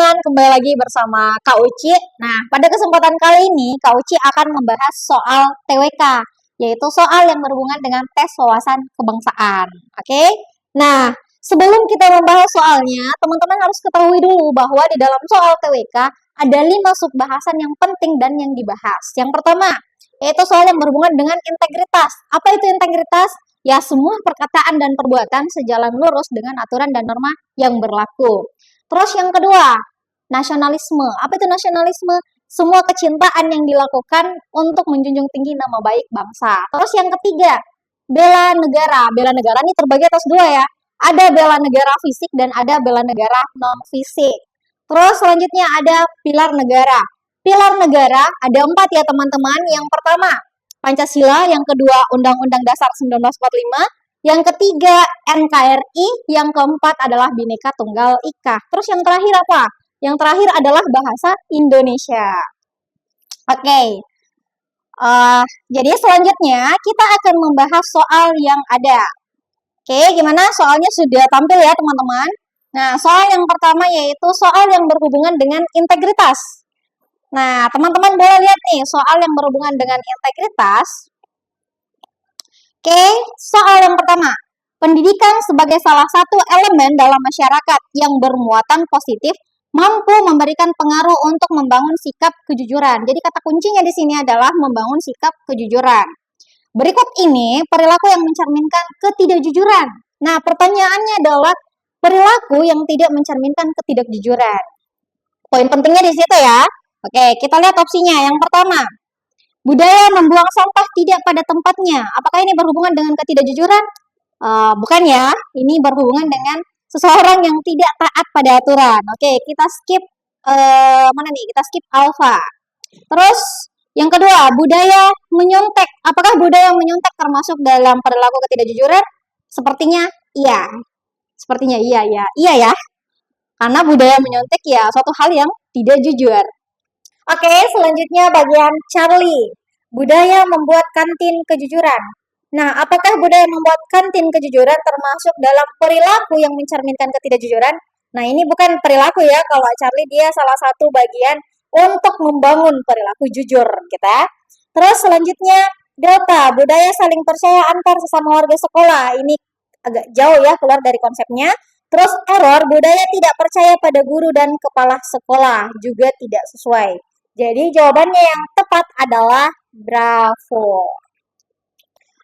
teman-teman, kembali lagi bersama Kak Uci. Nah, pada kesempatan kali ini Kak Uci akan membahas soal TWK, yaitu soal yang berhubungan dengan tes wawasan kebangsaan. Oke? Nah, sebelum kita membahas soalnya, teman-teman harus ketahui dulu bahwa di dalam soal TWK ada 5 subbahasan yang penting dan yang dibahas. Yang pertama, yaitu soal yang berhubungan dengan integritas. Apa itu integritas? Ya, semua perkataan dan perbuatan sejalan lurus dengan aturan dan norma yang berlaku. Terus yang kedua, nasionalisme. Apa itu nasionalisme? Semua kecintaan yang dilakukan untuk menjunjung tinggi nama baik bangsa. Terus yang ketiga, bela negara. Bela negara ini terbagi atas dua ya. Ada bela negara fisik dan ada bela negara non fisik. Terus selanjutnya ada pilar negara. Pilar negara ada 4 ya teman-teman. Yang pertama, Pancasila. Yang kedua, Undang-Undang Dasar 1945. Yang ketiga, NKRI. Yang keempat adalah Bhinneka Tunggal Ika. Terus yang terakhir apa? Yang terakhir adalah bahasa Indonesia. Oke. Jadi selanjutnya kita akan membahas soal yang ada. Oke, gimana? Soalnya sudah tampil ya teman-teman. Nah, soal yang pertama yaitu soal yang berhubungan dengan integritas. Nah, teman-teman boleh lihat nih soal yang berhubungan dengan integritas. Oke, soal yang pertama. Pendidikan sebagai salah satu elemen dalam masyarakat yang bermuatan positif mampu memberikan pengaruh untuk membangun sikap kejujuran. Jadi kata kuncinya di sini adalah membangun sikap kejujuran. Berikut ini perilaku yang mencerminkan ketidakjujuran. Nah, pertanyaannya adalah perilaku yang tidak mencerminkan ketidakjujuran. Poin pentingnya di situ ya. Oke, kita lihat opsinya. Yang pertama, budaya membuang sampah tidak pada tempatnya. Apakah ini berhubungan dengan ketidakjujuran? Bukan ya. Ini berhubungan dengan seseorang yang tidak taat pada aturan. Oke, kita skip mana nih? Kita skip alfa. Terus yang kedua, budaya menyontek. Apakah budaya menyontek termasuk dalam perilaku ketidakjujuran? Sepertinya iya. Sepertinya iya ya. Iya ya. Karena budaya menyontek ya suatu hal yang tidak jujur. Oke, selanjutnya bagian Charlie. Budaya membuat kantin kejujuran. Nah, apakah budaya membuat kantin kejujuran termasuk dalam perilaku yang mencerminkan ketidakjujuran? Nah, ini bukan perilaku ya. Kalau Charlie dia salah satu bagian untuk membangun perilaku jujur kita. Terus selanjutnya Delta, budaya saling percaya antar sesama warga sekolah. Ini agak jauh ya keluar dari konsepnya. Terus error, budaya tidak percaya pada guru dan kepala sekolah juga tidak sesuai. Jadi jawabannya yang tepat adalah bravo.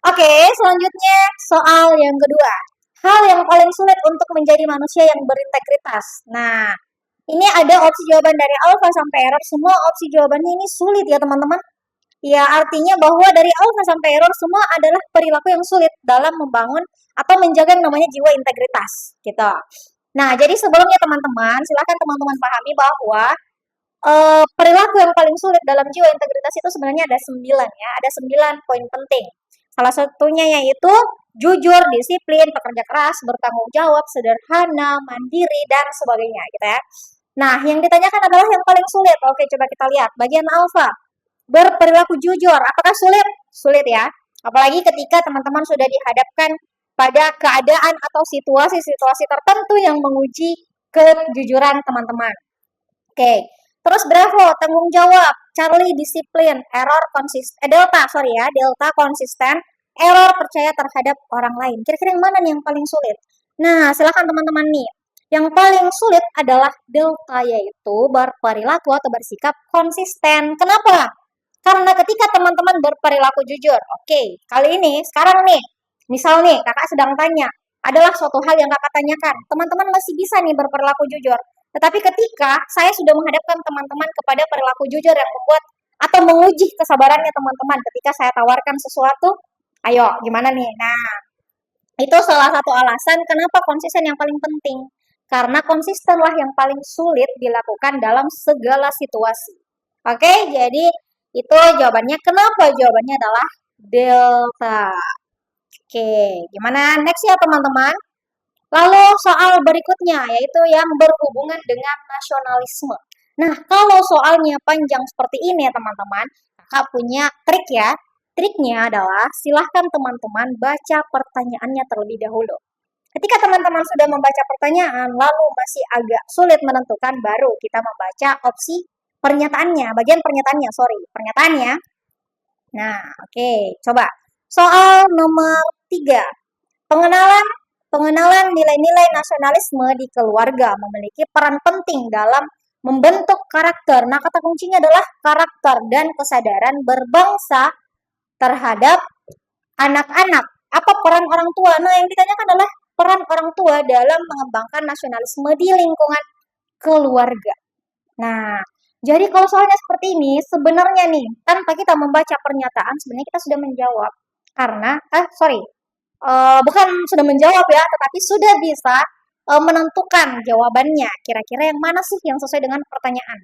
Oke, selanjutnya soal yang kedua. Hal yang paling sulit untuk menjadi manusia yang berintegritas. Nah, ini ada opsi jawaban dari alfa sampai error. Semua opsi jawabannya ini sulit ya teman-teman. Ya, artinya bahwa dari alfa sampai error semua adalah perilaku yang sulit dalam membangun atau menjaga yang namanya jiwa integritas. Gitu. Nah, jadi sebelumnya teman-teman, silakan teman-teman pahami bahwa perilaku yang paling sulit dalam jiwa integritas itu sebenarnya ada 9 ya. Ada 9 poin penting. Salah satunya yaitu jujur, disiplin, pekerja keras, bertanggung jawab, sederhana, mandiri, dan sebagainya gitu ya. Nah, yang ditanyakan adalah yang paling sulit. Oke, coba kita lihat. Bagian alfa, berperilaku jujur. Apakah sulit? Sulit ya. Apalagi ketika teman-teman sudah dihadapkan pada keadaan atau situasi-situasi tertentu yang menguji kejujuran teman-teman. Oke. Terus bravo, tanggung jawab, Charlie disiplin, error konsisten, delta konsisten, error percaya terhadap orang lain. Kira-kira yang mana nih yang paling sulit? Nah, silakan teman-teman nih. Yang paling sulit adalah delta, yaitu berperilaku atau bersikap konsisten. Kenapa? Karena ketika teman-teman berperilaku jujur, oke, kali ini, sekarang nih, misal nih, kakak sedang tanya, adalah suatu hal yang kakak tanyakan, teman-teman masih bisa nih berperilaku jujur. Tetapi ketika saya sudah menghadapkan teman-teman kepada perilaku jujur yang membuat atau menguji kesabarannya teman-teman ketika saya tawarkan sesuatu, ayo gimana nih? Nah, itu salah satu alasan kenapa konsisten yang paling penting. Karena konsistenlah yang paling sulit dilakukan dalam segala situasi. Oke, jadi itu jawabannya. Kenapa? Jawabannya adalah delta. Oke, gimana next ya teman-teman? Lalu soal berikutnya yaitu yang berhubungan dengan nasionalisme. Nah, kalau soalnya panjang seperti ini ya teman-teman, kakak punya trik ya. Triknya adalah silahkan teman-teman baca pertanyaannya terlebih dahulu. Ketika teman-teman sudah membaca pertanyaan, lalu masih agak sulit menentukan, baru kita membaca opsi pernyataannya, bagian pernyataannya, sorry, pernyataannya. Nah, oke, coba. Soal nomor 3. Pengenalan pengenalan nilai-nilai nasionalisme di keluarga memiliki peran penting dalam membentuk karakter. Nah, kata kuncinya adalah karakter dan kesadaran berbangsa terhadap anak-anak. Apa peran orang tua? Nah, yang ditanyakan adalah peran orang tua dalam mengembangkan nasionalisme di lingkungan keluarga. Nah, jadi kalau soalnya seperti ini, sebenarnya nih, tanpa kita membaca pernyataan, sebenarnya kita sudah menjawab. Karena, sorry, bukan sudah menjawab ya, tetapi sudah bisa menentukan jawabannya. Kira-kira yang mana sih yang sesuai dengan pertanyaan?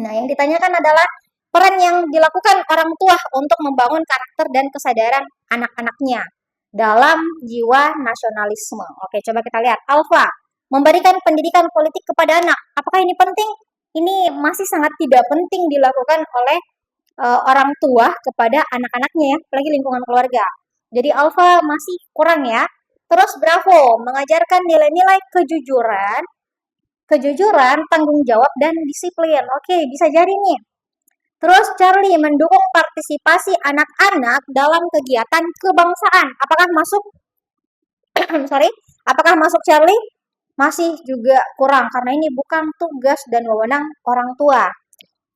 Nah, yang ditanyakan adalah peran yang dilakukan orang tua untuk membangun karakter dan kesadaran anak-anaknya dalam jiwa nasionalisme. Oke, coba kita lihat. Alfa, memberikan pendidikan politik kepada anak. Apakah ini penting? Ini masih sangat tidak penting dilakukan oleh orang tua kepada anak-anaknya ya, apalagi lingkungan keluarga. Jadi alfa masih kurang ya. Terus Bravo, mengajarkan nilai-nilai kejujuran, tanggung jawab, dan disiplin. Oke, bisa jadi nih. Terus Charlie mendukung partisipasi anak-anak dalam kegiatan kebangsaan. Apakah masuk? Sorry, apakah masuk Charlie? Masih juga kurang karena ini bukan tugas dan wewenang orang tua.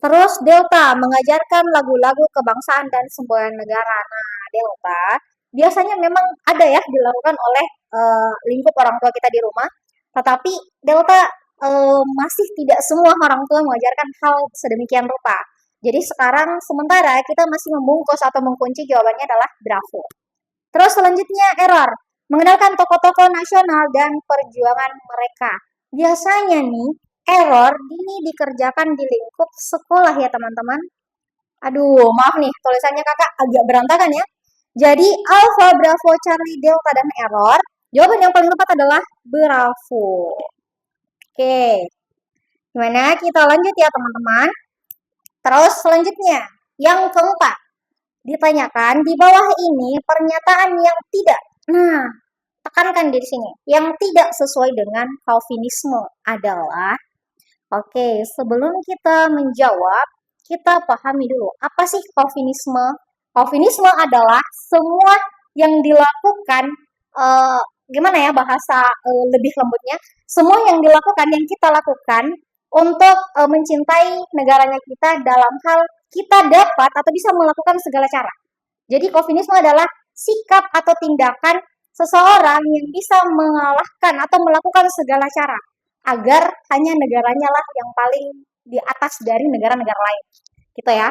Terus Delta mengajarkan lagu-lagu kebangsaan dan semboyan negara. Nah, Delta biasanya memang ada ya dilakukan oleh lingkup orang tua kita di rumah. Tetapi Delta masih tidak semua orang tua mengajarkan hal sedemikian rupa. Jadi sekarang sementara kita masih membungkus atau mengunci jawabannya adalah Bravo. Terus selanjutnya error. Mengenalkan tokoh-tokoh nasional dan perjuangan mereka. Biasanya nih, error ini dikerjakan di lingkup sekolah ya teman-teman. Aduh, maaf nih, tulisannya kakak agak berantakan ya. Jadi, Alpha, Bravo, Charlie, Delta, dan error. Jawaban yang paling tepat adalah Bravo. Oke, gimana? Kita lanjut ya teman-teman. Terus selanjutnya, yang keempat. Ditanyakan di bawah ini pernyataan yang tidak. Nah, tekankan di sini. Yang tidak sesuai dengan Calvinisme adalah, oke, sebelum kita menjawab, kita pahami dulu. Apa sih Calvinisme? Calvinisme adalah semua yang dilakukan, gimana ya bahasa lebih lembutnya, semua yang dilakukan, yang kita lakukan untuk mencintai negaranya kita dalam hal kita dapat atau bisa melakukan segala cara. Jadi Calvinisme adalah sikap atau tindakan seseorang yang bisa mengalahkan atau melakukan segala cara agar hanya negaranya lah yang paling di atas dari negara-negara lain. Gitu ya.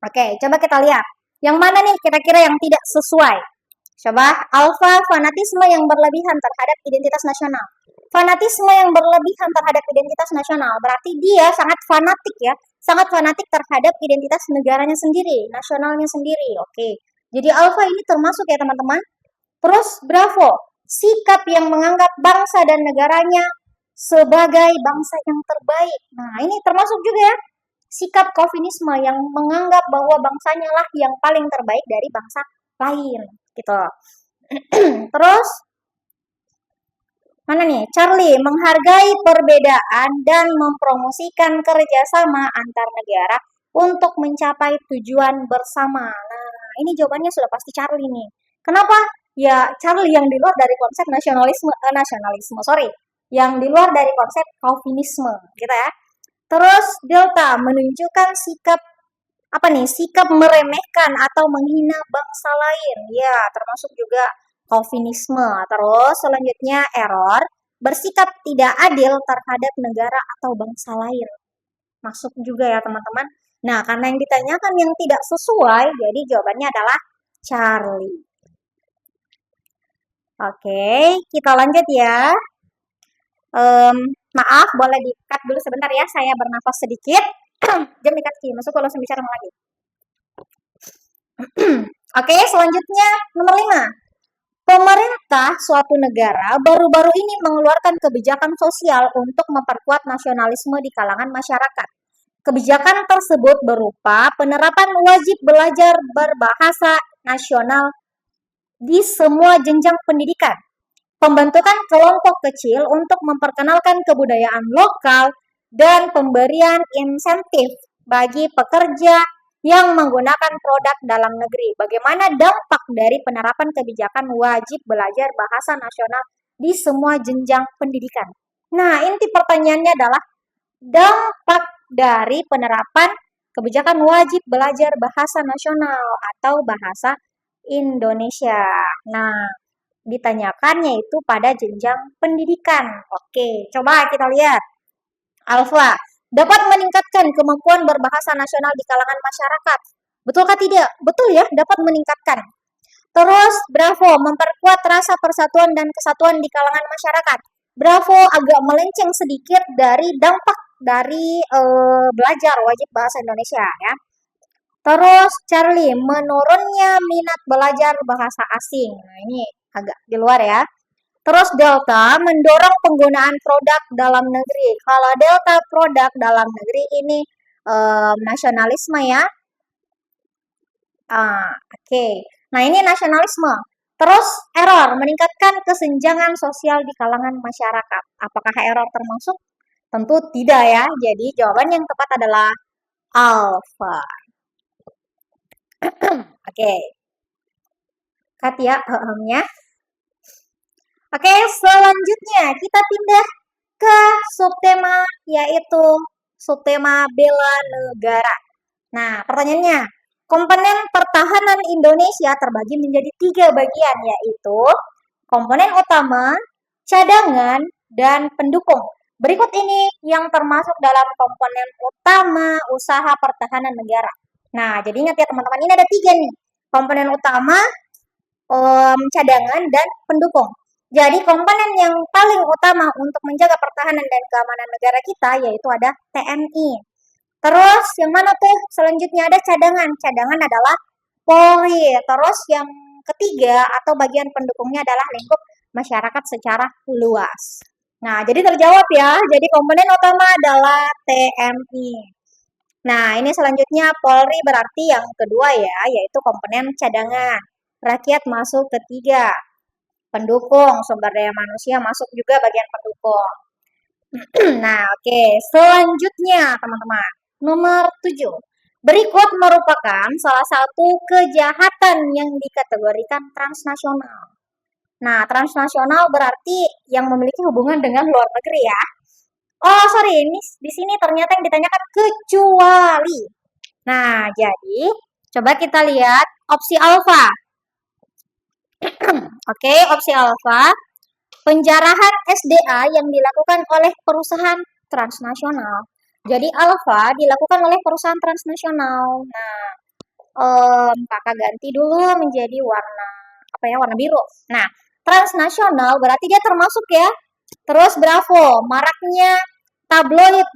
Oke, coba kita lihat. Yang mana nih kira-kira yang tidak sesuai? Coba alfa, fanatisme yang berlebihan terhadap identitas nasional. Fanatisme yang berlebihan terhadap identitas nasional berarti dia sangat fanatik ya, sangat fanatik terhadap identitas negaranya sendiri, nasionalnya sendiri. Oke. Jadi alfa ini termasuk ya teman-teman. Terus Bravo, sikap yang menganggap bangsa dan negaranya sebagai bangsa yang terbaik. Nah, ini termasuk juga ya sikap Calvinisme yang menganggap bahwa bangsanya lah yang paling terbaik dari bangsa lain, gitu. Terus mana nih? Charlie menghargai perbedaan dan mempromosikan kerjasama antar negara untuk mencapai tujuan bersama. Nah, ini jawabannya sudah pasti Charlie nih. Kenapa? Ya, Charlie yang di luar dari konsep sorry, yang di luar dari konsep Calvinisme, gitu ya. Terus Delta menunjukkan sikap apa nih? Sikap meremehkan atau menghina bangsa lain. Ya, termasuk juga Calvinisme. Terus selanjutnya error, bersikap tidak adil terhadap negara atau bangsa lain. Masuk juga ya teman-teman. Nah, karena yang ditanyakan yang tidak sesuai, jadi jawabannya adalah Charlie. Oke, kita lanjut ya. Maaf, boleh di-cut dulu sebentar ya, saya bernafas sedikit. Jam di-cut masuk kalau saya bicara lagi. Oke, selanjutnya nomor 5. Pemerintah suatu negara baru-baru ini mengeluarkan kebijakan sosial untuk memperkuat nasionalisme di kalangan masyarakat. Kebijakan tersebut berupa penerapan wajib belajar berbahasa nasional di semua jenjang pendidikan, pembentukan kelompok kecil untuk memperkenalkan kebudayaan lokal, dan pemberian insentif bagi pekerja yang menggunakan produk dalam negeri. Bagaimana dampak dari penerapan kebijakan wajib belajar bahasa nasional di semua jenjang pendidikan? Nah, inti pertanyaannya adalah dampak dari penerapan kebijakan wajib belajar bahasa nasional atau bahasa Indonesia. Nah, ditanyakan yaitu pada jenjang pendidikan. Oke, coba kita lihat. Alfa, dapat meningkatkan kemampuan berbahasa nasional di kalangan masyarakat. Betulkah tidak? Betul ya, dapat meningkatkan. Terus, Bravo, memperkuat rasa persatuan dan kesatuan di kalangan masyarakat. Bravo agak melenceng sedikit dari dampak dari belajar wajib bahasa Indonesia ya. Terus, Charlie, menurunnya minat belajar bahasa asing. Nah, ini agak di luar ya. Terus Delta mendorong penggunaan produk dalam negeri. Kalau Delta produk dalam negeri ini nasionalisme ya. Oke. Nah, ini nasionalisme. Terus error, meningkatkan kesenjangan sosial di kalangan masyarakat. Apakah error termasuk? Tentu tidak ya. Jadi jawaban yang tepat adalah alpha. Oke. Katia, ya. Oke, selanjutnya kita pindah ke subtema yaitu subtema bela negara. Nah, pertanyaannya, komponen pertahanan Indonesia terbagi menjadi 3 bagian yaitu komponen utama, cadangan, dan pendukung. Berikut ini yang termasuk dalam komponen utama usaha pertahanan negara. Nah, jadi ingat ya teman-teman, ini ada 3 nih. Komponen utama, cadangan, dan pendukung. Jadi komponen yang paling utama untuk menjaga pertahanan dan keamanan negara kita yaitu ada TNI. Terus yang mana tuh? Selanjutnya ada cadangan. Cadangan adalah Polri. Terus yang ketiga atau bagian pendukungnya adalah lingkup masyarakat secara luas. Nah, jadi terjawab ya. Jadi komponen utama adalah TNI. Nah, ini selanjutnya Polri berarti yang kedua ya, yaitu komponen cadangan. Rakyat masuk ketiga. Pendukung, sumber daya manusia masuk juga bagian pendukung. Nah, oke. Selanjutnya, teman-teman. Nomor 7. Berikut merupakan salah satu kejahatan yang dikategorikan transnasional. Nah, transnasional berarti yang memiliki hubungan dengan luar negeri ya. Oh, sorry, ini di sini ternyata yang ditanyakan kecuali. Nah, jadi coba kita lihat opsi alfa. Oke, opsi alfa, penjarahan SDA yang dilakukan oleh perusahaan transnasional. Jadi alfa dilakukan oleh perusahaan transnasional. Nah, kakak ganti dulu menjadi warna apa ya? Warna biru. Nah, transnasional berarti dia termasuk ya. Terus Bravo, maraknya tabloid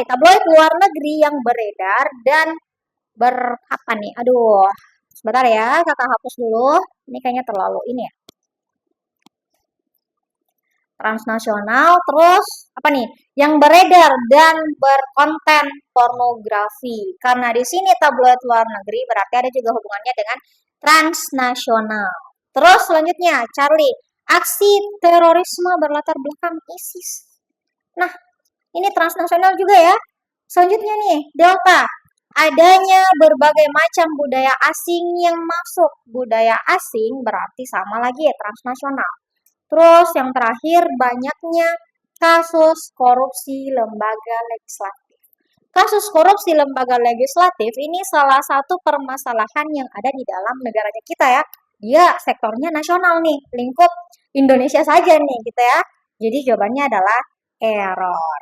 tabloid luar negeri yang beredar dan apa nih? Aduh, sebentar ya, kakak hapus dulu. Ini kayaknya terlalu ini ya. Transnasional, terus apa nih? Yang beredar dan berkonten pornografi. Karena di sini tabloid luar negeri berarti ada juga hubungannya dengan transnasional. Terus selanjutnya, Charlie, aksi terorisme berlatar belakang ISIS. Nah, ini transnasional juga ya. Selanjutnya nih, Delta, adanya berbagai macam budaya asing yang masuk. Budaya asing berarti sama lagi ya, transnasional. Terus yang terakhir, banyaknya kasus korupsi lembaga legislatif. Kasus korupsi lembaga legislatif ini salah satu permasalahan yang ada di dalam negaranya kita ya. Dia sektornya nasional nih, lingkup Indonesia saja nih gitu ya. Jadi jawabannya adalah error.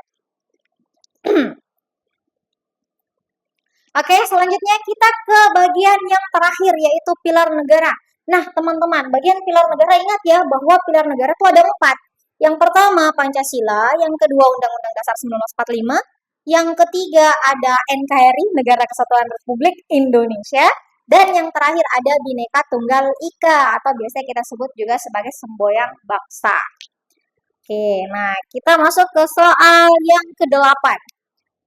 Oke, selanjutnya kita ke bagian yang terakhir yaitu pilar negara. Nah, teman-teman, bagian pilar negara ingat ya bahwa pilar negara itu ada 4. Yang pertama Pancasila, yang kedua Undang-Undang Dasar 1945, yang ketiga ada NKRI, Negara Kesatuan Republik Indonesia, dan yang terakhir ada Bhinneka Tunggal Ika atau biasa kita sebut juga sebagai semboyan bangsa. Oke, nah kita masuk ke soal yang ke-8.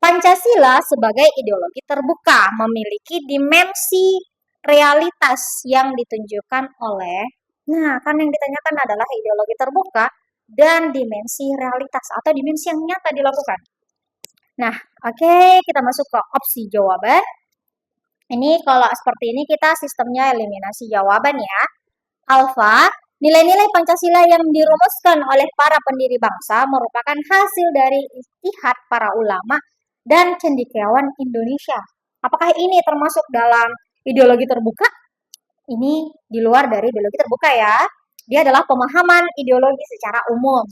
Pancasila sebagai ideologi terbuka memiliki dimensi realitas yang ditunjukkan oleh Nah, kan yang ditanyakan adalah ideologi terbuka dan dimensi realitas atau dimensi yang nyata dilakukan. Nah, oke, kita masuk ke opsi jawaban. Ini kalau seperti ini kita sistemnya eliminasi jawaban ya. Alfa, nilai-nilai Pancasila yang dirumuskan oleh para pendiri bangsa merupakan hasil dari ijtihad para ulama dan cendekiawan Indonesia. Apakah ini termasuk dalam ideologi terbuka? Ini di luar dari ideologi terbuka ya. Dia adalah pemahaman ideologi secara umum.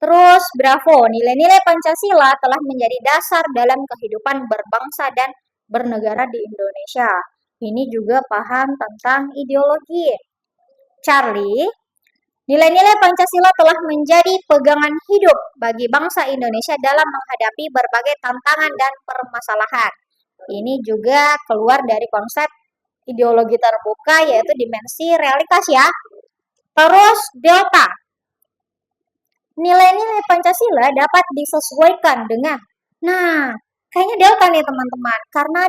Terus, bravo, nilai-nilai Pancasila telah menjadi dasar dalam kehidupan berbangsa dan bernegara di Indonesia. Ini juga paham tentang ideologi. Charlie, nilai-nilai Pancasila telah menjadi pegangan hidup bagi bangsa Indonesia dalam menghadapi berbagai tantangan dan permasalahan. Ini juga keluar dari konsep ideologi terbuka yaitu dimensi realitas ya. Terus delta. Nilai-nilai Pancasila dapat disesuaikan dengan. Nah, kayaknya delta nih teman-teman. Karena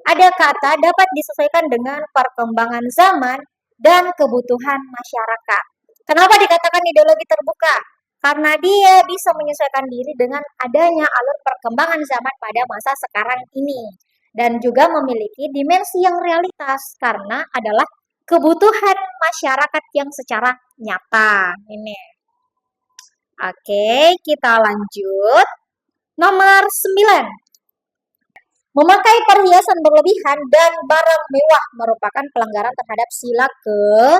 ada kata dapat disesuaikan dengan perkembangan zaman dan kebutuhan masyarakat. Kenapa dikatakan ideologi terbuka? Karena dia bisa menyesuaikan diri dengan adanya alur perkembangan zaman pada masa sekarang ini. Dan juga memiliki dimensi yang realitas karena adalah kebutuhan masyarakat yang secara nyata. Ini. Oke, kita lanjut. Nomor 9. Memakai perhiasan berlebihan dan barang mewah merupakan pelanggaran terhadap sila ke.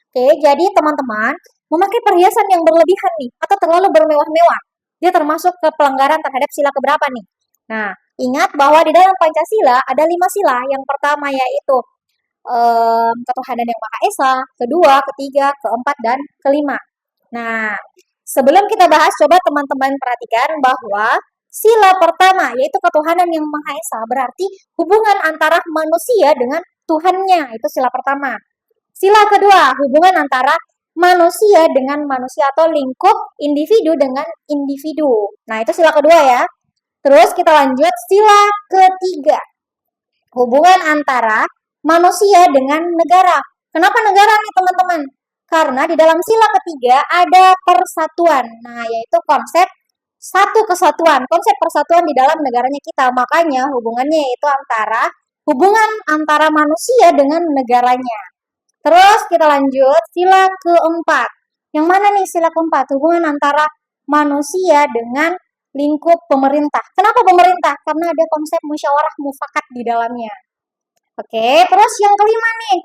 Oke, jadi teman-teman, memakai perhiasan yang berlebihan nih atau terlalu bermewah-mewah, dia termasuk ke pelanggaran terhadap sila keberapa nih? Nah, ingat bahwa di dalam Pancasila ada 5 sila. Yang pertama yaitu ketuhanan yang Maha Esa, kedua, ketiga, keempat, dan kelima. Nah, sebelum kita bahas, coba teman-teman perhatikan bahwa sila pertama yaitu ketuhanan yang Maha Esa berarti hubungan antara manusia dengan Tuhannya, itu sila pertama. Sila kedua, hubungan antara manusia dengan manusia atau lingkup individu dengan individu. Nah, itu sila kedua ya. Terus kita lanjut sila ketiga. Hubungan antara manusia dengan negara. Kenapa negara nih teman-teman? Karena di dalam sila ketiga ada persatuan. Nah, yaitu konsep satu kesatuan. Konsep persatuan di dalam negaranya kita. Makanya hubungannya yaitu hubungan antara manusia dengan negaranya. Terus kita lanjut sila keempat. Yang mana nih sila keempat? Hubungan antara manusia dengan lingkup pemerintah. Kenapa pemerintah? Karena ada konsep musyawarah mufakat di dalamnya. Oke, terus yang kelima nih.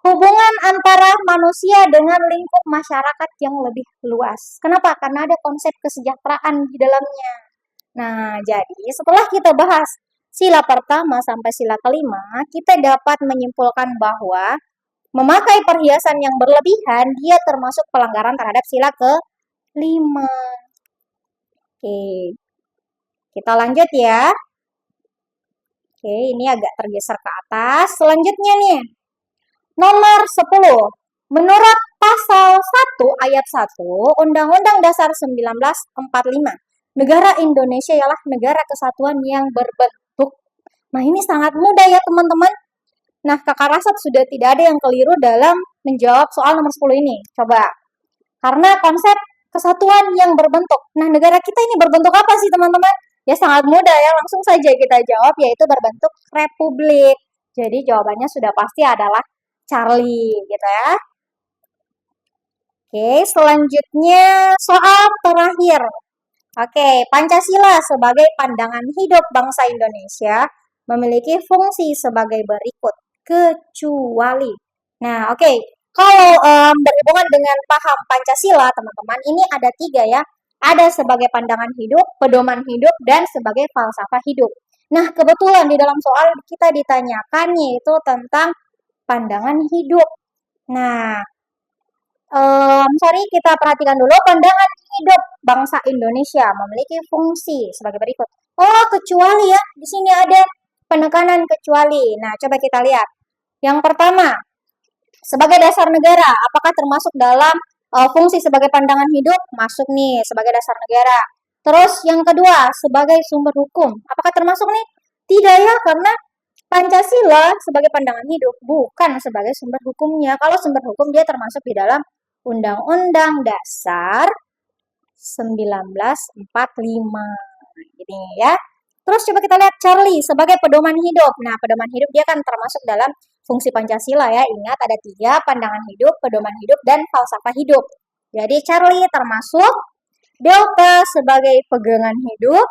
Hubungan antara manusia dengan lingkup masyarakat yang lebih luas. Kenapa? Karena ada konsep kesejahteraan di dalamnya. Nah, jadi setelah kita bahas sila pertama sampai sila kelima, kita dapat menyimpulkan bahwa memakai perhiasan yang berlebihan, dia termasuk pelanggaran terhadap sila ke-5. Oke, kita lanjut ya. Oke, ini agak tergeser ke atas. Selanjutnya nih, nomor 10. Menurut pasal 1 ayat 1 Undang-Undang Dasar 1945, negara Indonesia ialah negara kesatuan yang berbentuk. Nah, ini sangat mudah ya teman-teman. Nah, Kakak rasa sudah tidak ada yang keliru dalam menjawab soal nomor 10 ini. Coba. Karena konsep kesatuan yang berbentuk. Nah, negara kita ini berbentuk apa sih teman-teman? Ya sangat mudah ya, langsung saja kita jawab yaitu berbentuk republik. Jadi jawabannya sudah pasti adalah Charlie gitu ya. Oke, selanjutnya soal terakhir. Oke, Pancasila sebagai pandangan hidup bangsa Indonesia memiliki fungsi sebagai berikut, kecuali. Nah, oke, kalau berhubungan dengan paham Pancasila, teman-teman, ini ada 3 ya. Ada sebagai pandangan hidup, pedoman hidup, dan sebagai falsafah hidup. Nah, kebetulan di dalam soal kita ditanyakan yaitu tentang pandangan hidup. Nah, sorry, kita perhatikan dulu pandangan hidup bangsa Indonesia memiliki fungsi sebagai berikut. Oh, kecuali ya. Di sini ada penekanan kecuali. Nah, coba kita lihat. Yang pertama, sebagai dasar negara, apakah termasuk dalam fungsi sebagai pandangan hidup? Masuk nih, sebagai dasar negara. Terus yang kedua, sebagai sumber hukum. Apakah termasuk nih? Tidak ya, karena Pancasila sebagai pandangan hidup, bukan sebagai sumber hukumnya. Kalau sumber hukum dia termasuk di dalam Undang-Undang Dasar 1945. Ini ya. Terus coba kita lihat Charlie sebagai pedoman hidup. Nah, pedoman hidup dia kan termasuk dalam fungsi Pancasila ya. Ingat ada 3, pandangan hidup, pedoman hidup, dan falsafah hidup. Jadi Charlie termasuk Delta sebagai pegangan hidup,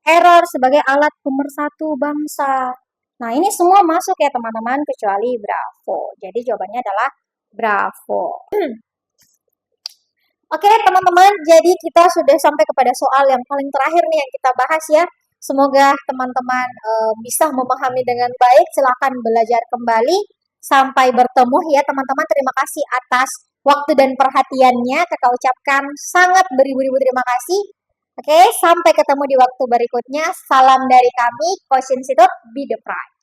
error sebagai alat pemersatu bangsa. Nah, ini semua masuk ya teman-teman kecuali Bravo. Jadi jawabannya adalah Bravo. Oke teman-teman, jadi kita sudah sampai kepada soal yang paling terakhir nih yang kita bahas ya. Semoga teman-teman bisa memahami dengan baik. Silakan belajar kembali. Sampai bertemu ya teman-teman. Terima kasih atas waktu dan perhatiannya. Kakak ucapkan sangat beribu-ribu terima kasih. Oke, sampai ketemu di waktu berikutnya. Salam dari kami, Coach Institute, be the pride.